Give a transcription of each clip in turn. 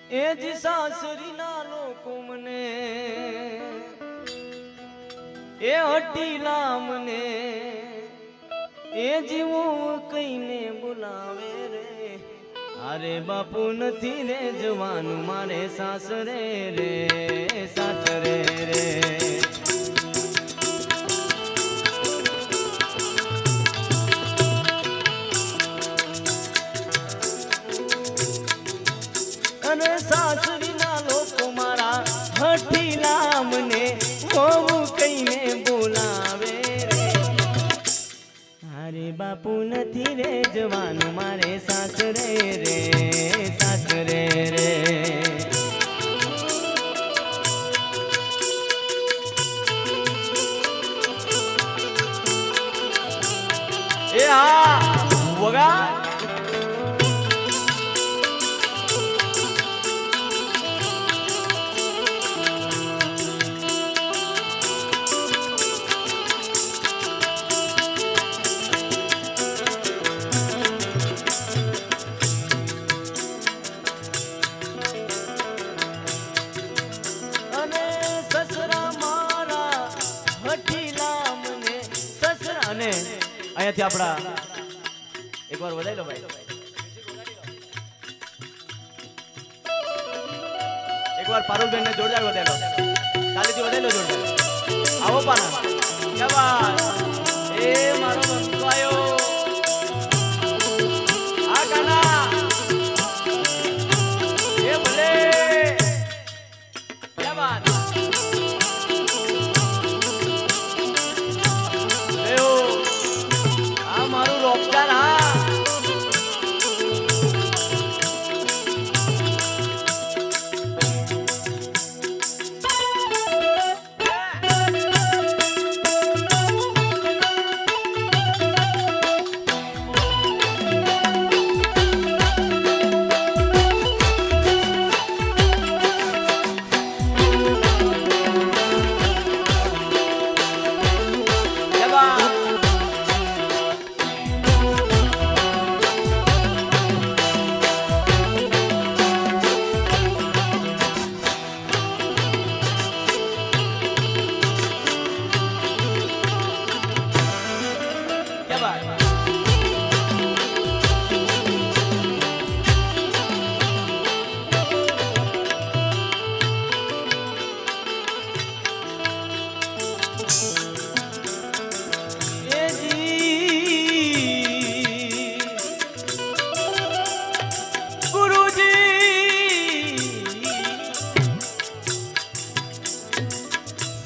એ જ સાસરીના લોકો મને એ હટીલા મને એ જીવું કઈને બોલાવે રે અરે બાપુ નથી રે જવાનું મારે સાસરે રે સાસરે રે અને સાસરીના લોકો મારા હઠીલા મને હોવું કઈને બોલાવે રે અરે બાપુ નથી રે જવાનું મારે સાસરે રે સાસરે રે એ હા વગા અહીંયાથી આપડા એકવાર વધાઈ લો ભાઈ એકવાર પારુલબેન ને જોરદાર વધાઈ લો તાલીથી વધાઈ લો જોરદાર આવો પાના ક્યા વાત એ મારો બંધુ આયો આ ગાના એ ભલે ક્યા વાત મારું રોકસ્ટાર હા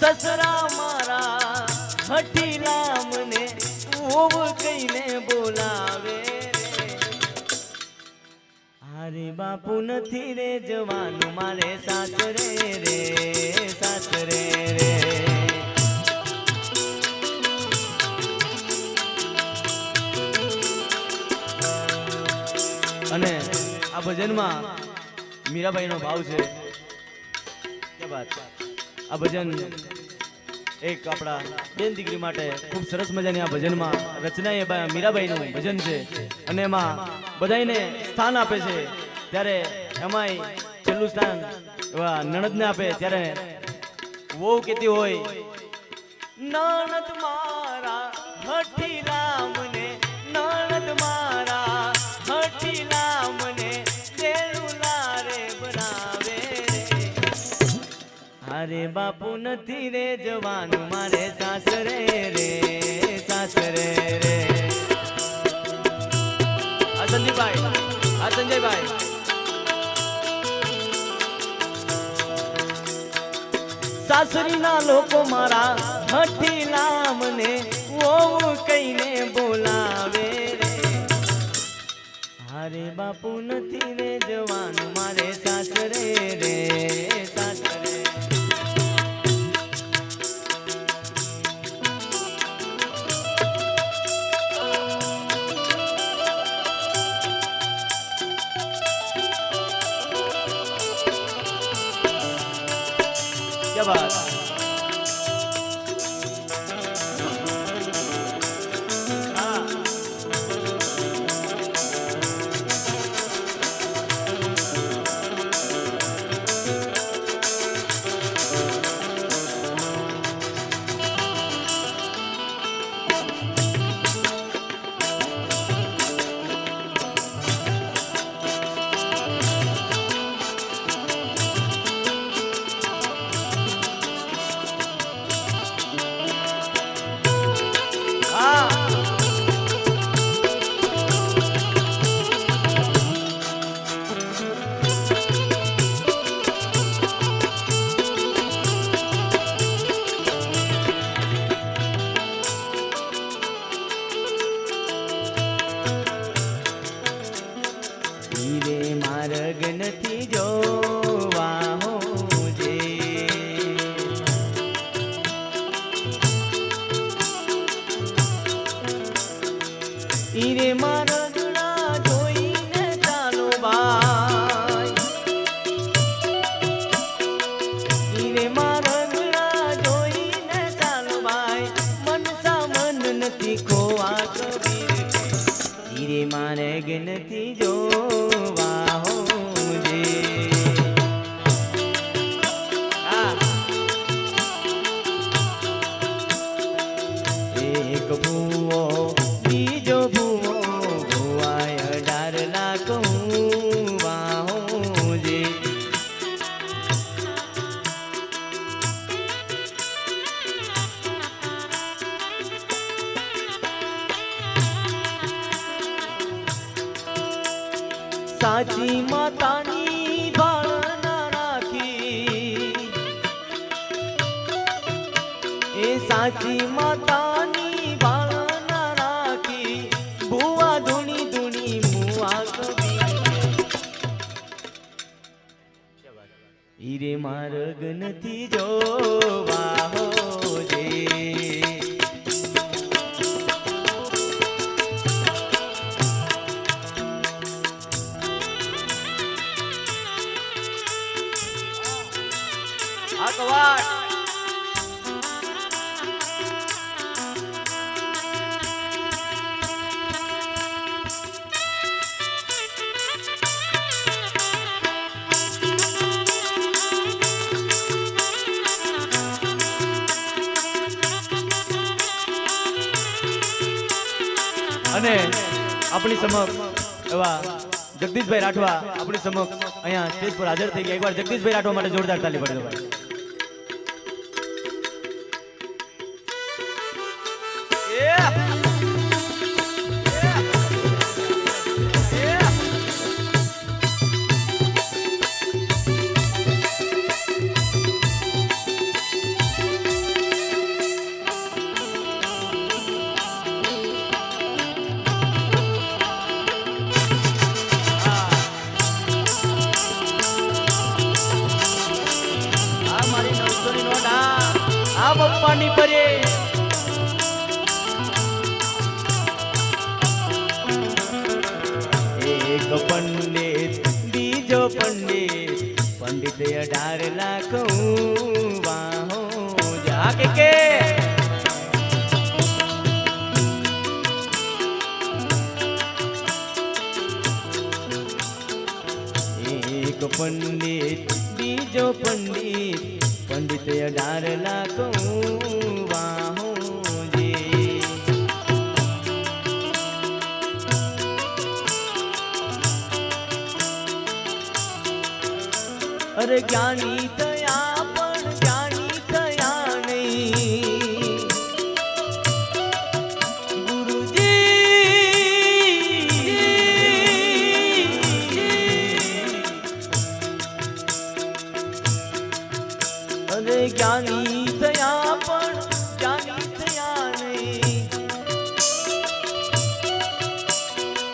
સસરા મારા હઠીલા મને ઓવ કઈને બોલાવે રે અરે બાપુ નથી રે જવાનું મારે સાસરે રે સાસરે રે અને આ ભજનમાં મીરાબાઈ નો ભાવ છે કે વાત આ ભજન એક આપણા બેન દીકરી માટે ખૂબ સરસ મજાની આ ભજનમાં રચના એ મીરાબાઈનું ભજન છે અને એમાં બધાઈને સ્થાન આપે છે ત્યારે એમાંય છેલ્લું સ્થાન એવા નણદને આપે ત્યારે વહુ કહેતી હોય નણદ મારા હઠીલા મને નણદ મારા હઠીલા મને દેલુલા રે બનાવે અરે બાપુ નથી રે જવાનું મારે સાસરે રે સાસરે રે આ સંદીપભાઈ આ સંજયભાઈ સાસરીના લોકો મારા હઠીલા મને ઓવ કઈને બોલાવે રે અરે બાપુ નથી રે જવાનું મારે સાસરે રે સાસરે क्या बात हाँ જોવા હો જે ઈરે મારા રગડા જોઈને ચાલો ભાઈ ઈરે મારા રગડા જોઈને ચાલો ભાઈ મનસા મન નથી ખોવા કબીર ઈરે મારે ગનતી જોવા હો જે એક ભૂવો બીજો ભૂવો ભૂવાય 18 લાખ વાહો જે સાચી માતાની બાળના રાખી એ સાચી માતાની બાળના રાખી ભુવા ધૂણી ધૂણી મુવા કબીર ઈરે માર્ગ નથી જોવા હો જે કવાડ અને આપણી સમક્ષ એવા જગદીશભાઈ રાઠવા આપણી સમક્ષ અહીંયા સ્ટેજ પર હાજર થઈ ગયા એકવાર જગદીશભાઈ રાઠવા માટે જોરદાર તાલી પાડી દો ભાઈ બપ્પાની પરે એક પંડિત બીજો પંડિત પંડિત 18 લાખ વાહો જા કે એક પંડિત બીજો પંડિત પંડિત 18 લાખ વાહો જે અરે જ્ઞાની થયા પણ જ્ઞાની થયા નહીં અરે જ્ઞાની થયા પણ જ્ઞાની થયા નહીં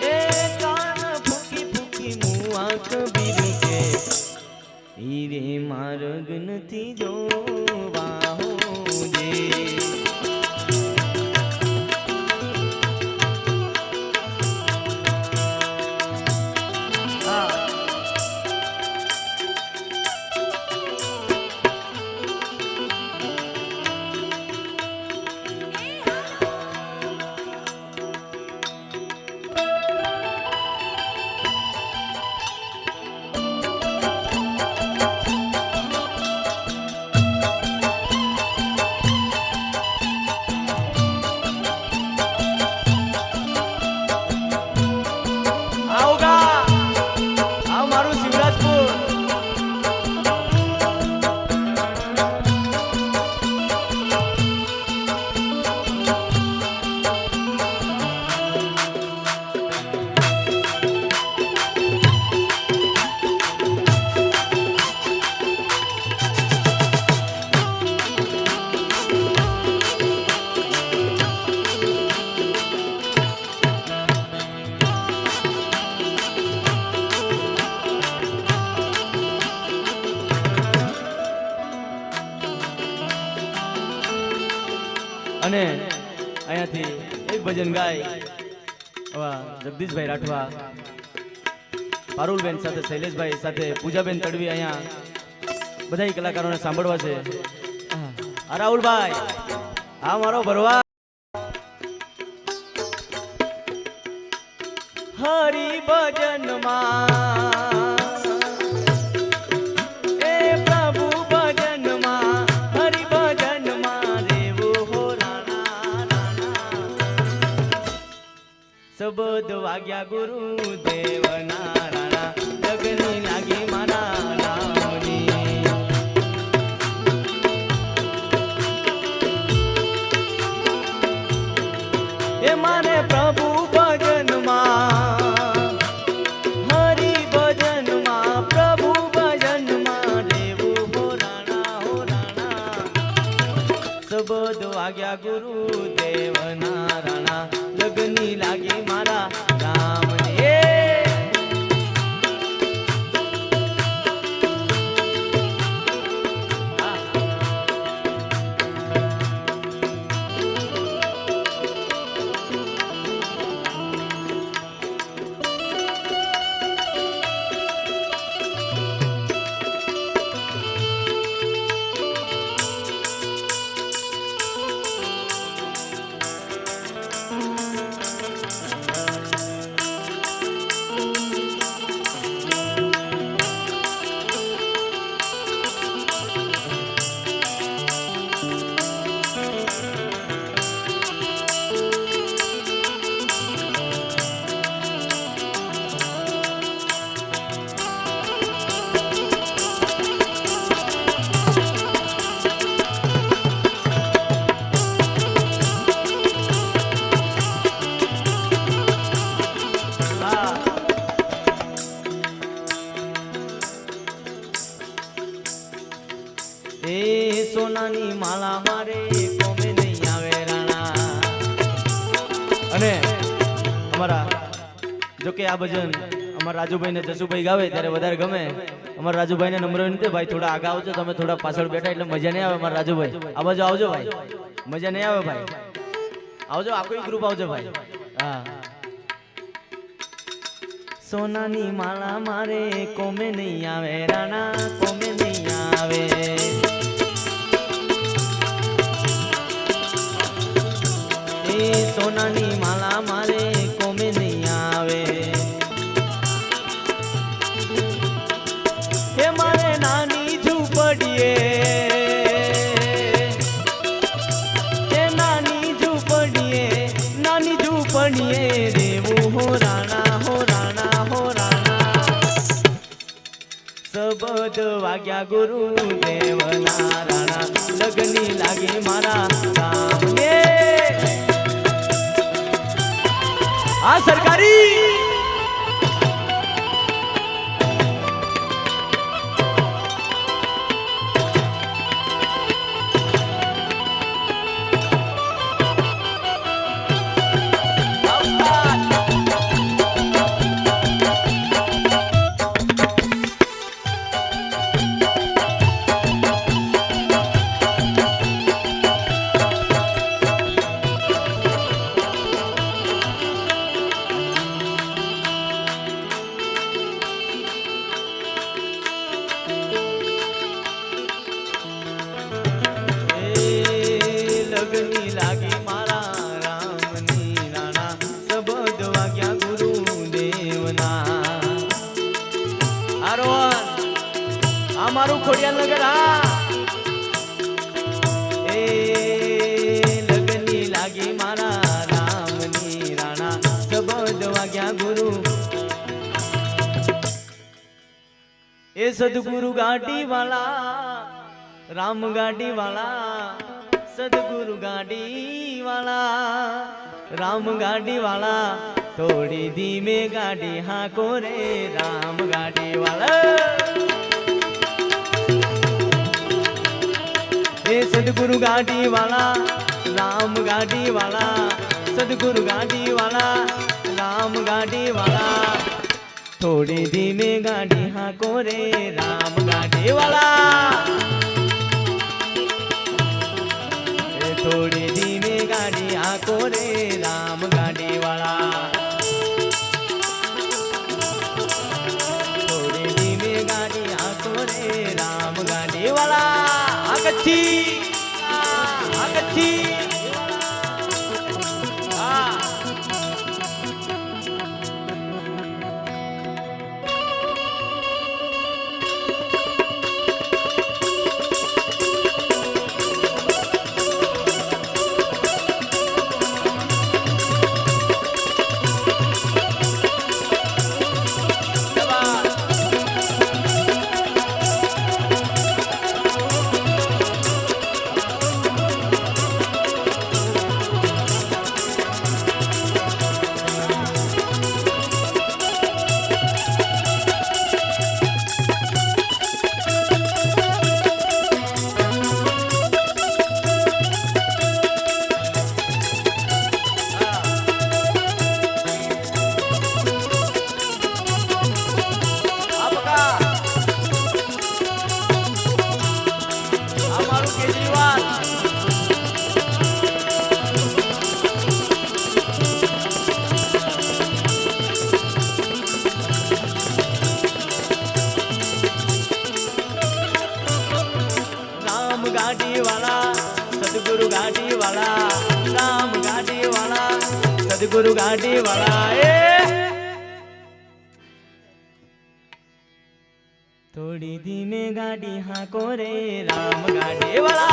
એ કાન ફૂકી ફૂકી મુઆ કબીર કે ઈરે માર્ગ નથી જોવા હો જે અને અહીંયાથી એક ભજન ગાય આવા જગદીશભાઈ રાઠવા, પારુલબેન સાથે શૈલેષભાઈ સાથે પૂજાબેન તડવી અહીંયા બધા કલાકારોને સાંભળવા છે. આ રાહુલભાઈ, આ મારો ભરવા. હરિ ભજનમાં એ પ્રભુ ભજનમાં, હરિ ભજનમાં રેવું હો રાણા રાણા. શબ્દ વાગ્યા ગુરુ દેવના રાણા, લગની લાગી મારા રામની. એ મારે પ્રભુ ભજનમાં, હરિ ભજનમાં, પ્રભુ ભજનમાં રેવું હો રાણા હો રાણા. શબ્દ વાગ્યા ગુરુ દેવના રાણા, લગની લાગી મારા રામને. એ સોનાની માળા મારે કોમે નહીં આવે રાણા. અને અમારા જો કે આ ભજન અમારા રાજુભાઈ ને જસુભાઈ ગાવે ત્યારે વધારે ગમે. અમારા રાજુભાઈ ને નમ્ર વિનંતી, ભાઈ થોડા આગળ આવજો, તમે થોડા પાછળ બેઠા એટલે મજા નહીં આવે. અમારા રાજુભાઈ આ બાજુ આવજો ભાઈ, મજા નહીં આવે ભાઈ, આવજો આખું ગ્રુપ આવજો ભાઈ. હા, સોનાની માળા મારે કોમે નહીં આવે રાણા, કોમે નહીં આવે. સોનાની માળા મારે કોમે નહીં આવે. હે મારે નાની ઝૂંપડીએ, હે નાની ઝૂંપડીએ, નાની ઝૂંપડીએ રેવું હો રાણા હો રાણા હો રાણા. શબ્દ વાગ્યા ગુરુ દેવના રાણા, લગની લાગે મારા રામને. આ સરકારી લગની લાગી મારા રામની રાણા, શબ્દ વાગ્યા ગુરુ દેવના. આ મારું ખોડિયાલ નગર. હા, એ લગની લાગી મારા રામની રાણા, શબ્દ વાગ્યા ગુરુ. એ સદગુરુ ગાડી વાળા, રામ ગાડી વાળા, સદગુરુ ગાડી વાળા, રામ ગાડી વાળા. થોડી ધીમે ગાડી હાકો રે રામ ગાડી વાળા. એ સદગુરુ ગાડી વાળા, રામ ગાડી વાળા, સદગુરુ ગાડી વાળા, રામ ગાડી વાળા. થોડી ધીમે ગાડી હાકો રે રામ ગાડી વાળા. થોડી ધીમે रे राम गाड़ी वाला आगच्छी आगच्छी गाड़ी वाला सदगुरु गाड़ी वाला राम गाड़ी वाला सदगुरु गाड़ी वाला थोड़ी धीमे गाड़ी हाँ को रे राम गाड़ी वाला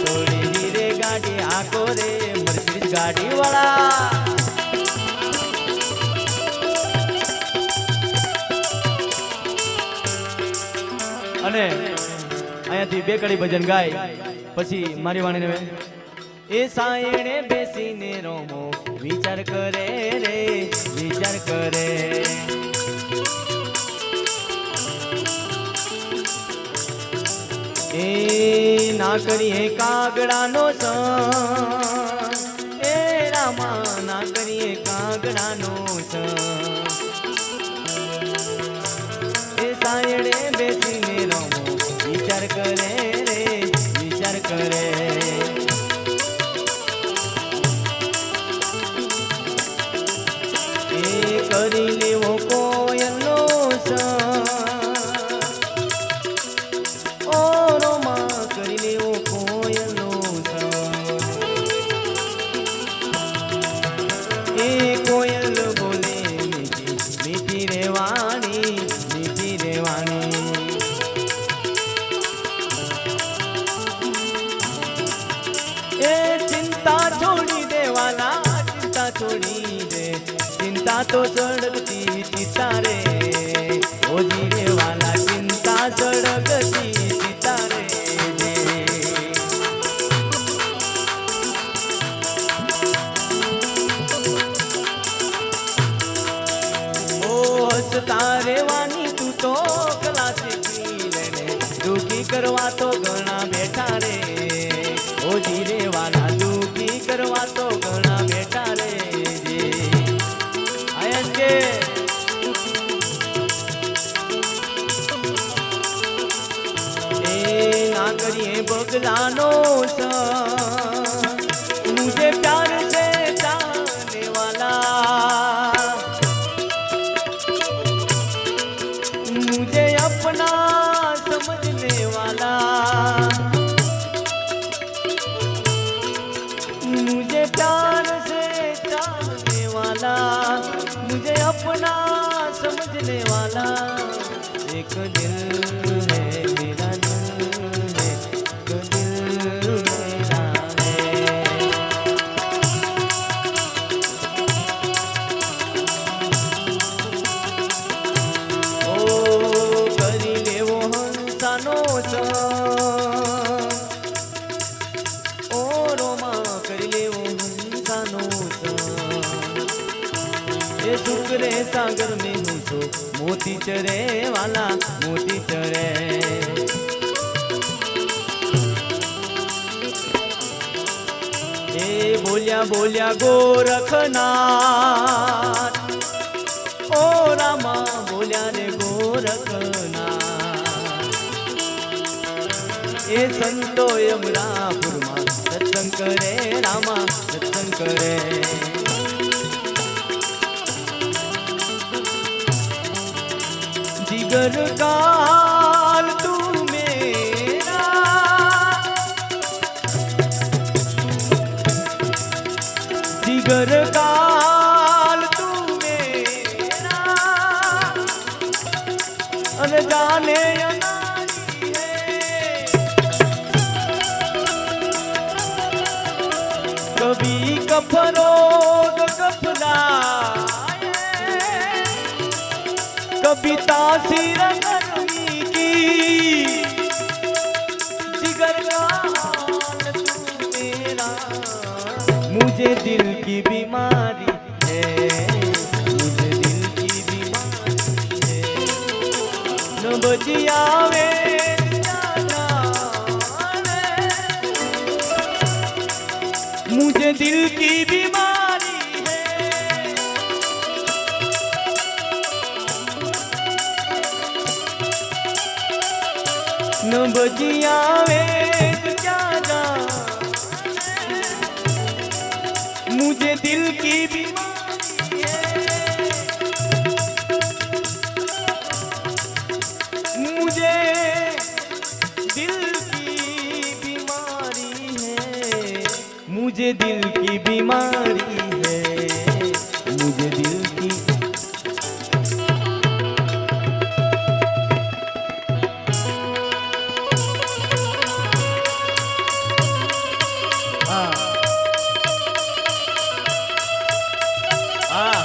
थोड़ी धीरे गाड़ी हाँ को रे मर्सिडीज गाड़ी वाला અને અહીંયાથી બે કડી ભજન ગાય પછી મારી વાણીને એ સાયણે બેસીને રોમો વિચાર કરે રે વિચાર કરે એ ના કરીએ કાગડાનો સંગ એ રામા ના કરીએ કાગડાનો સંગ એ સાયણે બેસીને विचार करे रे विचार करे ए करी लेवो कोयलनो ओ रोमा करी लेवो कोयलनो ए कोयल बोले मीठी मीठी रेवाणी मीठी रेवाणी चिंता छोड़ी दे वाला चिंता छोड़ी दे चिंता तो सड़गती चिता रे ओ जीरे वाला चिंता सड़गती चिता रे ओ हसता रे वानी तू तो कला सीखी लेने दुखी करवा तो घना बैठा रे ओ जीरे वाला दुखी करवा तो घना बेटा रे जी आयन के ए ना करिए बगलानो मुझे प्यार से जाने वाला मुझे अपना समझने वाला मुझे प्यार से चाहने वाला मुझे अपना समझने वाला एक दिल है मेरा दिल है एक दिल मेरा है ओ करी लेवो हंसानो ओ रोमा करी लेवो हंसानो ये सुकरे सागर में हूँ तो मोती चरे वाला मोती चरे ए बोलिया बोलिया गोरखनाथ ओ रामा बोलिया रे गोरखनाथ ए संतो यमरापुर मा सत्संग करे रामा सत्संग करे जिगर काल तू मेरा, जिगर काल तू मेरा, अनजाने अनारी है। कभी कफरोद कफलाए, कभी तासीर गर्मी की, जिगर का हाल तू मेरा, मुझे दिल की बीमारी है, मुझे दिल की बीमारी है। न बजियावे मुझे दिल की बीमारी है। न बजियावे क्या जाने, मुझे दिल की बीमारी है। मुझे दिल की बीमारी है, मुझे दिल की बीमारी है, मुझे दिल की। हाँ हाँ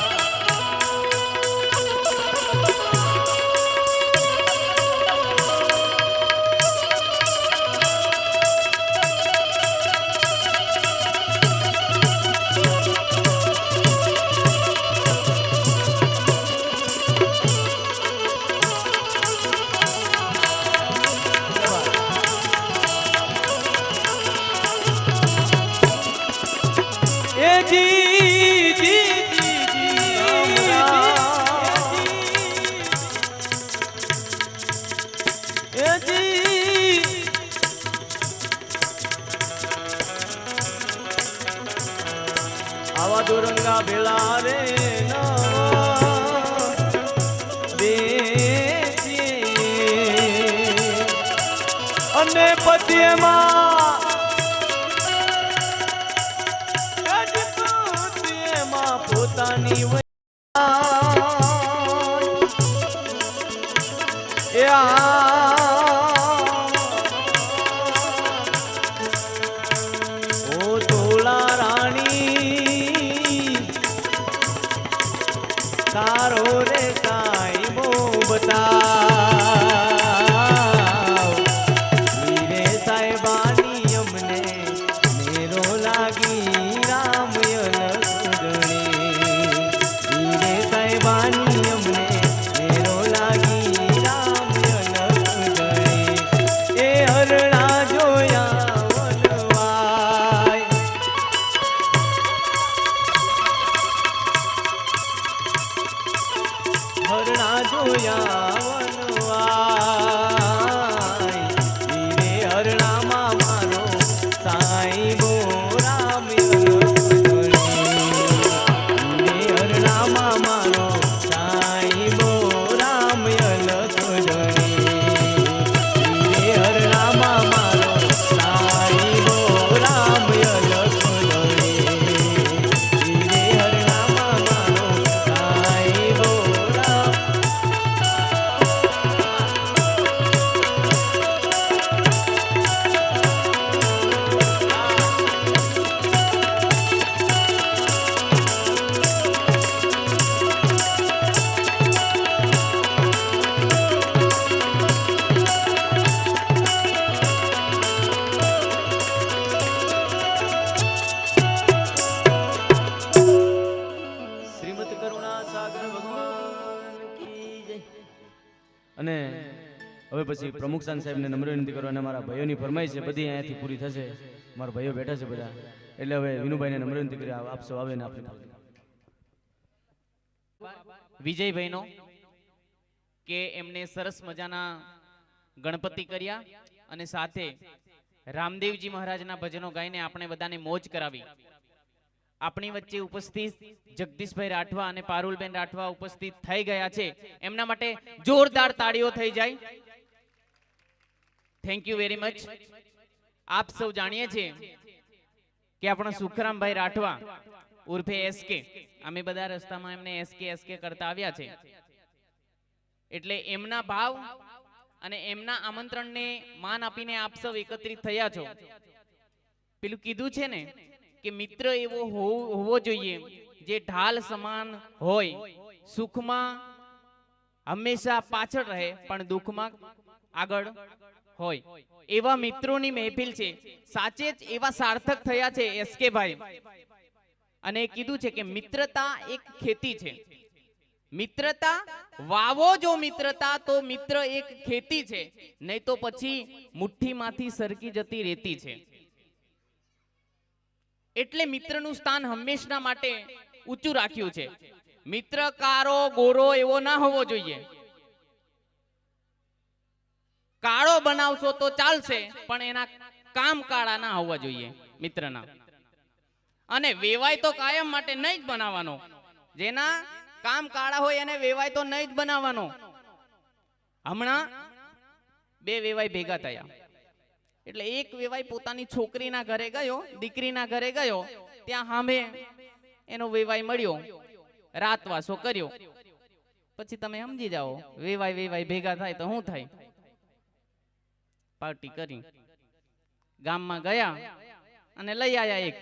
जी जी जी आवा दो रंगा भेला रे અને પછી એમાં પોતાની ઓ તોલા રાણી તારો રે સાઈબો બતાવ વીરે સાહેબાની અમને મેરો લાગી રામ યલસુદણી વીરે સાહેબાની અમને મેરો લાગી રામ યલસુદણી એ હરણા જોયા વનવાય હરણા જોયા વનવાય વીરે હરણામાં મારો સાઈબો રામ યલસુદણી વીરે હરણામાં મારો સાઈબો રામ યલસુદણી વીરે હરણામાં મારો સાઈબો રામ યલસુદણી વીરે હરણામાં મારો સાઈબો રામ શ્રીમદ કરુણા સાગર ભગવાન કી જય. અને હવે પછી પ્રમુખ સાન સાહેબને નમ્ર વિનંતી કરો અને મારા ભાઈઓની ફરમાઈશ છે બધી અહીંયાથી પૂરી થશે. મારા ભાઈઓ બેઠા છે બધા, એટલે હવે વિનુભાઈને નમ્ર વિનંતી કરી આપ સૌ આવે ને આપણે વિજયભાઈનો કે એમને સરસ મજાના ગણપતિ કર્યા અને સાથે રામદેવજી મહારાજના ભજનો ગાઈને આપણે બધાને મોજ કરાવી. આપણી વચ્ચે ઉપસ્થિત જગદીશભાઈ રાઠવા અને પારુલબેન રાઠવા ઉપસ્થિત થઈ ગયા છે, એમના માટે જોરદાર તાળીઓ થઈ જાય. Thank you very much. આપ સૌ જાણીએ છીએ કે આપણા સુખરામભાઈ રાઠવા ઉર્ફે એસકે, અમે બધા રસ્તામાં એમને એસકે એસકે કરતા આવ્યા છે, એટલે એમના ભાવ અને એમના આમંત્રણને માન આપીને આપ સૌ એકત્રિત થયા છો. પેલું કીધું છે ને કે મિત્ર એવો હોવો જોઈએ જે ઢાલ સમાન હોય, સુખમાં હંમેશા પાછળ રહે પણ દુઃખમાં આગળ હોય. એવા મિત્રોની મહેફિલ છે. સાચે જ એવા સાર્થક થયા છે એસકે ભાઈ. અને કીધું છે કે મિત્રતા એક ખેતી છે. મિત્રતા વાવો જો મિત્રતા તો મિત્ર એક ખેતી છે, નહીં તો પછી મુઠ્ઠીમાંથી સરકી જતી રેતી છે. એટલે મિત્રનું સ્થાન હંમેશના માટે ઊંચું રાખ્યું છે. મિત્ર કારો ગોરો એવો ના હોવો જોઈએ. કાળો બનાવશો તો ચાલશે પણ એના કામ કાળા ના હોવા જોઈએ મિત્રના. અને વેવાય તો કાયમ માટે નહીં જ બનાવવાનો. જેના કામ કાળા હોય એને વેવાય તો નહીં જ બનાવવાનો. હમણાં બે વેવાય ભેગા થયા, એટલે એક વેવાય પોતાની છોકરીના ઘરે ગયો, દીકરીના ઘરે ગયો, ત્યાં સામે એનો વેવાય મળ્યો, રાતવાસો કર્યો. પછી તમે સમજી જાઓ વેવાય ભેગા થાય તો શું થાય. પાર્ટી કરી, ગામમાં ગયા અને લઈ આયા એક.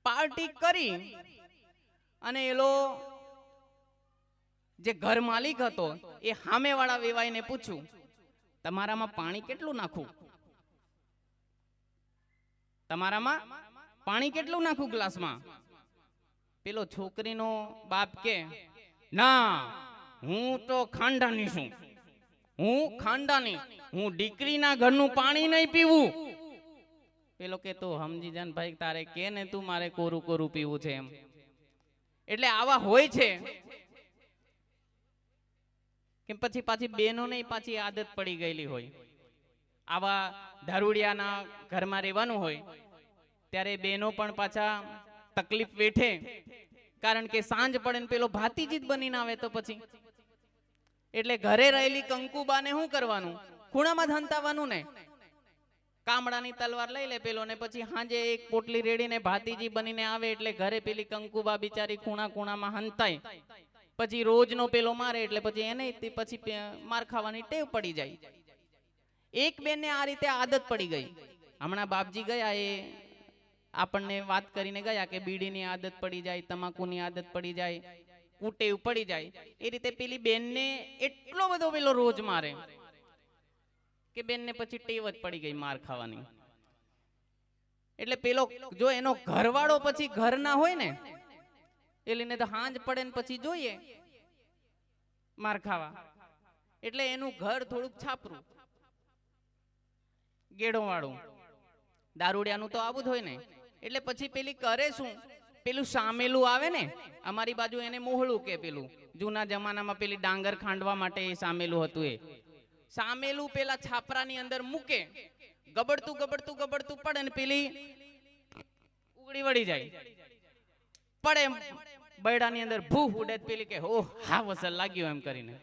પાર્ટી કરી અને એલો જે ઘર માલિક હતો એ સામેવાળા વેવાઈને પૂછ્યું, તમારામાં પાણી કેટલું નાખું? તમારામાં પાણી કેટલું નાખું ગ્લાસમાં? પેલો છોકરીનો બાપ કે, ના, હું તો ખાંડાની છું, હું ખાંડાની, હું દીકરીના ઘરનું પાણી નહીં પીવું. પેલો કે તો સમજી જાન ભાઈ, તારે કે ને તું મારે કોરું કોરું પીવું છે એમ. એટલે આવા હોય છે કે પછી પાછી બેનોને પાછી આદત પડી ગયેલી હોય. આવા દારૂડિયાના ઘરમાં રહેવાનું હોય ત્યારે બેનો પણ પાછા તકલીફ વેઠે, કારણ કે સાંજ પડે ને પેલો ભાતીજી જ બનીને આવે તો પછી. એટલે ઘરે રહેલી કંકુબાને શું કરવાનું? ખૂણામાં જ હંતાવાનું ને. કામડાની તલવાર લઈ લે પેલો ને પછી હાંજે એક પોટલી રેડીને ભાતીજી બનીને આવે, એટલે ઘરે પેલી કંકુબા બિચારી ખૂણામાં હંતાય. પછી રોજનો પેલો મારે એટલે પછી એને પછી માર ખાવાની ટેવ પડી જાય. એક બેનને આ રીતે આદત પડી ગઈ. હમણાં બાપજી ગયા એ આપણને વાત કરીને ગયા કે બીડીની આદત પડી જાય, તમાકુની આદત પડી જાય, કુટેવ પડી જાય. એ રીતે પેલી બેનને એટલો બધો પેલો રોજ મારે કે બેનને પછી ટેવ જ પડી ગઈ માર ખાવાની. એટલે પેલો જો એનો ઘરવાળો પછી ઘર ના હોય ને એટલે તો હાંજ પડે ને પછી જોઈએ માર ખાવા. એટલે એનું ઘર થોડુંક છાપરું, ગેડો વાળું. દારૂડિયાનું તો આવું જ હોય ને. એટલે પછી પેલી કરે શું? પેલું સામેલું આવે ને, અમારી બાજુ એને મોહળું કે, પેલું જૂના જમાનામાં પેલી ડાંગર ખાંડવા માટે એ સામેલું હતું. એ સામેલું પેલા છાપરાની અંદર મૂકે, ગબડતું ગબડતું ગબડતું પડે ને પેલી ઉગડી વળી જાય, પડે બૈડાની અંદર ભૂ ઉડે, પેલી કે ઓહ હા વસલ લાગ્યો એમ કરીને.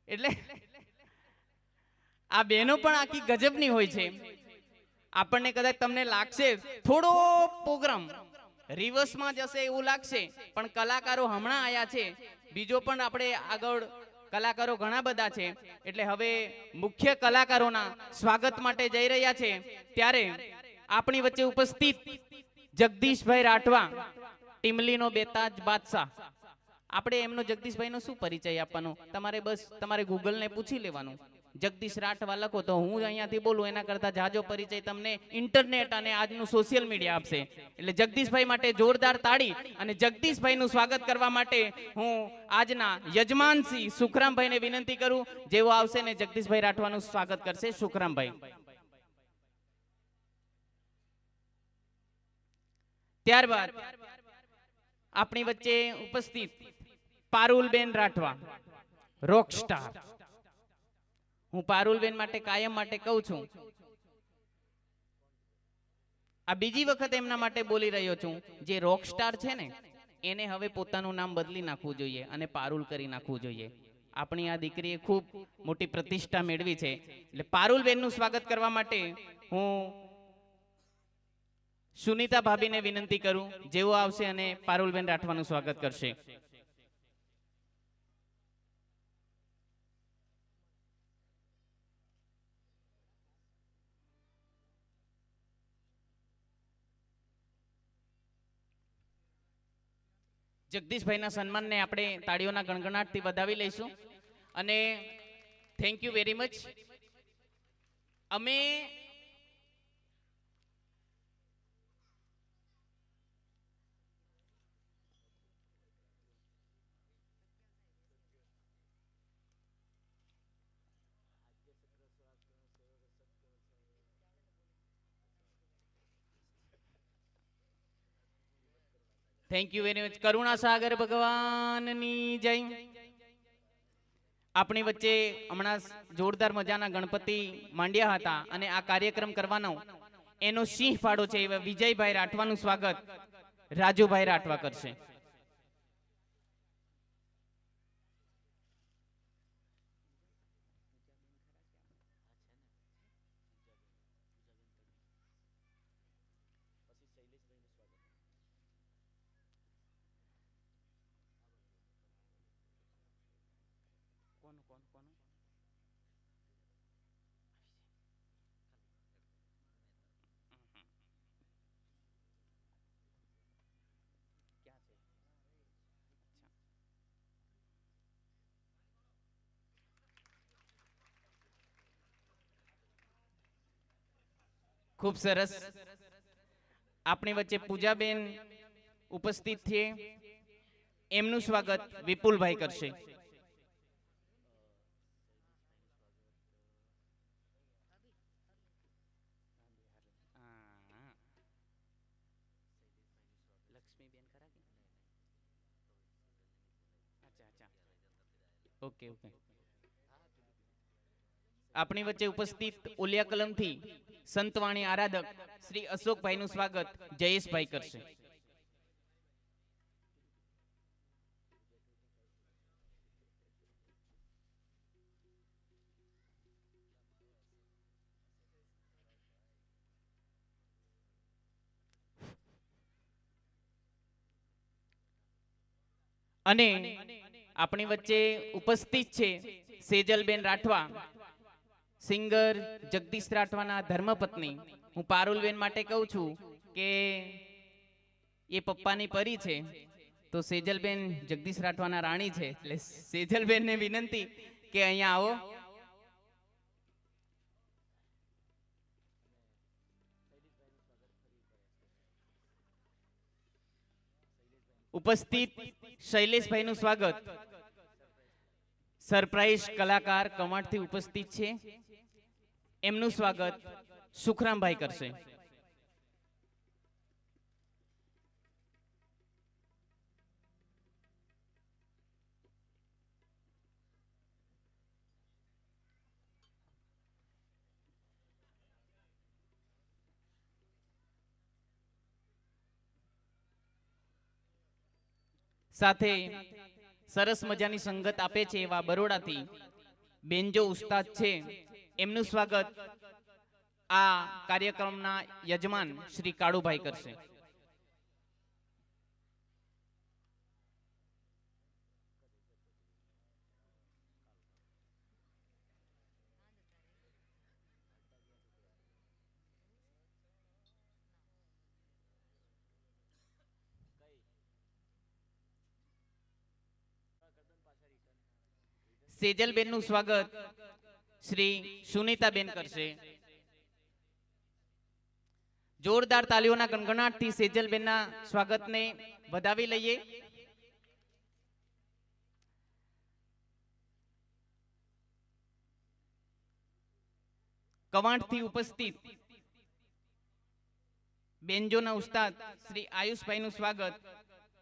એટલે આ બેનો પણ આખી ગજબની હોય છે. આપણને કદાચ તમને લાગશે થોડો પ્રોગ્રામ રિવર્સમાં જશે એવું લાગશે, પણ કલાકારો હમણાં આયા છે. બીજો પણ આપણે આગળ કલાકારો ઘણા બધા છે. એટલે હવે મુખ્ય કલાકારોના સ્વાગત માટે જઈ રહ્યા છે. ત્યારે આપણી વચ્ચે ઉપસ્થિત જગદીશભાઈ રાઠવા, ટીમલીનો બેતાજ બાદશાહ. આપણે એમનો જગદીશભાઈનો શું પરિચય આપવાનો? તમારે ગૂગલને પૂછી લેવાનું. જગદીશ રાઠવા લખો તો હું અહીંયાથી બોલું એના કરતા જાજો પરિચય તમને ઇન્ટરનેટ અને આજનું સોશિયલ મીડિયા આપશે. એટલે જગદીશભાઈ માટે જોરદાર તાળી. અને જગદીશભાઈનું સ્વાગત કરવા માટે હું આજના યજમાન શ્રી સુખરામભાઈને વિનંતી કરું, જેવો આવશે ને જગદીશભાઈ રાઠવાનું સ્વાગત કરશે સુખરામભાઈ. ત્યારબાદ આપણી વચ્ચે ઉપસ્થિત પારુલબેન રાઠવા, રોકસ્ટાર. હું પારુલબેન માટે કાયમ માટે કહું છું આ બીજી વખત એમના માટે બોલી રહ્યો છું. જે રોક સ્ટાર છે ને એને હવે પોતાનું નામ બદલી નાખવું જોઈએ અને પારુલ કરી નાખવું જોઈએ. આપણી આ દીકરીએ ખૂબ મોટી પ્રતિષ્ઠા મેળવી છે. એટલે પારુલબેનનું સ્વાગત કરવા માટે હું સુનીતા ભાભીને વિનંતી કરું, જેઓ આવશે અને પારુલબેન રાઠવાનું સ્વાગત કરશે. જગદીશભાઈના સન્માનને આપણે તાળીઓના ગણગણાટથી વધાવી લઈશું. અને થેન્ક યુ વેરી મચ. અમે થેન્ક યુ વેરી મચ. કરુણા સાગર ભગવાનની જય. આપણી વચ્ચે હમણાં જોરદાર મજાના ગણપતિ માંડ્યા હતા અને આ કાર્યક્રમ કરવાનો એનો સિંહ ફાળો છે એવા વિજયભાઈ રાઠવાનું સ્વાગત રાજુભાઈ રાઠવા કરશે. ખૂબ સરસ. આપણી વચ્ચે પૂજાબેન ઉપસ્થિત છે, એમનું સ્વાગત વિપુલભાઈ કરશે. Okay okay. આપણી વચ્ચે ઉપસ્થિત ઓલિયા કલમથી સંતવાણી આરાધક શ્રી અશોકભાઈનું સ્વાગત જયેશભાઈ કરશે. અને આપણી વચ્ચે ઉપસ્થિત છે સેજલબેન રાઠવા, સિંગર જગદીશ રાઠવાના ધર્મપત્ની. હું પારુલબેન માટે કહું છું કે એ પપ્પાની પરી છે તો સેજલબેન જગદીશ રાઠવાના રાણી છે. એટલે સેજલબેનને વિનંતી કે અહીંયા આવો. ઉપસ્થિત શૈલેષભાઈનું સ્વાગત સરપ્રાઈઝ કલાકાર કમાડથી ઉપસ્થિત છે, એમનું સ્વાગત સુખરામભાઈ કરશે. સાથે સરસ મજાની સંગત આપે છે એવા બરોડાથી બેન્જો ઉસ્તાદ છે, એમનું સ્વાગત આ કાર્યક્રમના યજમાન શ્રી કાળુભાઈ કરશે. સેજલબેનનું સ્વાગત શ્રી સુનીતાબેન કરશે. જોરદાર તાલીઓના ગણગણાટથી સેજલબેનના સ્વાગતને વધાવી લઈએ. કવાંટથી ઉપસ્થિત બેન્જોના ઉસ્તાદ શ્રી આયુષભાઈનું સ્વાગત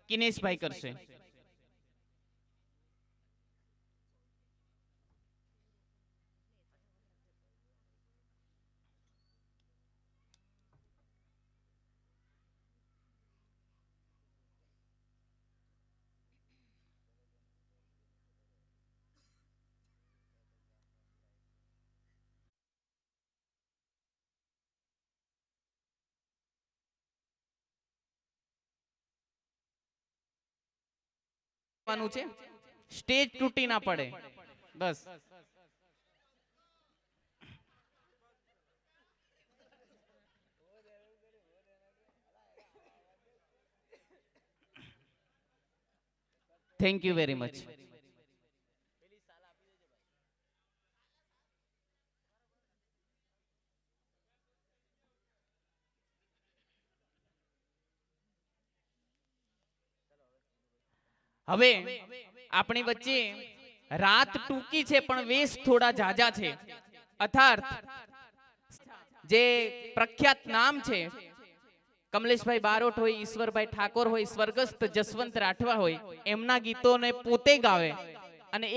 કિનેશભાઈ કરશે. વાનું છે, સ્ટેજ તૂટી ના પડે, બસ. Thank you very much. હવે આપણી વચ્ચે રાત ટૂંકી છે પણ વેશ થોડા જાજા છે. અર્થાત જે પ્રખ્યાત નામ છે કમલેશભાઈ બારોટ હોય, ઈશ્વરભાઈ ઠાકોર હોય, સ્વર્ગસ્થ જસવંત રાઠવા હોય, એમના ગીતોને પોતે ગાવે અને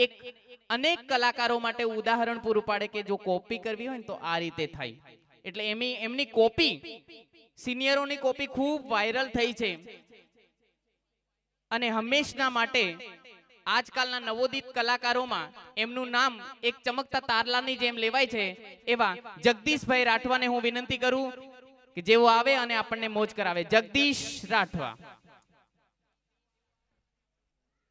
અનેક કલાકારો માટે ઉદાહરણ પૂરું પાડે કે જો કોપી કરવી હોય ને તો આ રીતે થાય. એટલે એમની કોપી, સિનિયરોની કોપી ખૂબ વાયરલ થઈ છે અને હંમેશના માટે આજકાલના નવોદિત કલાકારોમાં એમનું નામ એક ચમકતા તારલાની જેમ લેવાય છે. એવા જગદીશભાઈ રાઠવાને હું વિનંતી કરું કે જેઓ આવે અને આપણને મોજ કરાવે. જગદીશ રાઠવા.